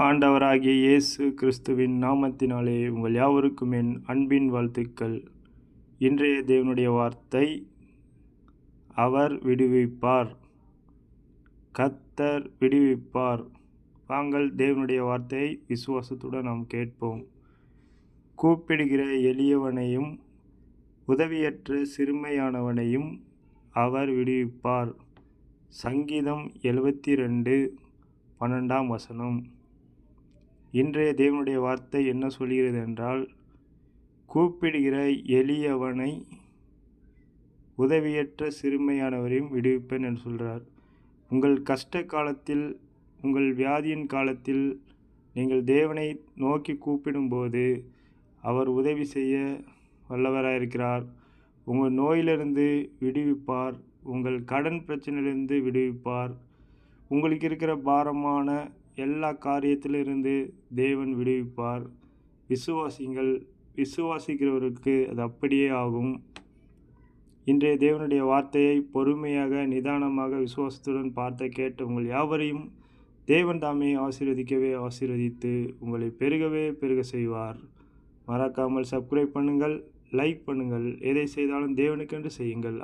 ஆண்டவராகிய இயேசு கிறிஸ்துவின் நாமத்தினாலே உங்கள் யாவருக்கும் என் அன்பின் வாழ்த்துக்கள். இன்றைய தேவனுடைய வார்த்தை, அவர் விடுவிப்பார், கர்த்தர் விடுவிப்பார். வாங்கள் தேவனுடைய வார்த்தையை விசுவாசத்துடன் நாம் கேட்போம். கூப்பிடுகிற எளியவனையும் உதவியற்ற சிறுமையானவனையும் அவர் விடுவிப்பார். சங்கீதம் 72:12. இன்றைய தேவனுடைய வார்த்தை என்ன சொல்கிறது என்றால், கூப்பிடுகிற எளியவனை உதவியற்ற சிறுமையானவரையும் விடுவிப்பேன் என்று சொல்கிறார். உங்கள் கஷ்ட காலத்தில், உங்கள் வியாதியின் காலத்தில் நீங்கள் தேவனை நோக்கி கூப்பிடும்போது அவர் உதவி செய்ய வல்லவராயிருக்கிறார். உங்கள் நோயிலிருந்து விடுவிப்பார், உங்கள் கடன் பிரச்சனையிலிருந்து விடுவிப்பார், உங்களுக்கு இருக்கிற பாரமான எல்லா காரியத்திலிருந்து தேவன் விடுவிப்பார். விசுவாசிங்கள், விசுவாசிக்கிறவருக்கு அது அப்படியே ஆகும். இன்றைய தேவனுடைய வார்த்தையை பொறுமையாக நிதானமாக விசுவாசத்துடன் பார்த்த கேட்ட உங்கள் யாவரையும் தேவன் தாமே ஆசீர்வதித்து உங்களை பெருகவே பெருக செய்வார். மறக்காமல் சப்ஸ்கிரைப் பண்ணுங்கள், லைக் பண்ணுங்கள். எதை செய்தாலும் தேவனுக்கென்று செய்யுங்கள்.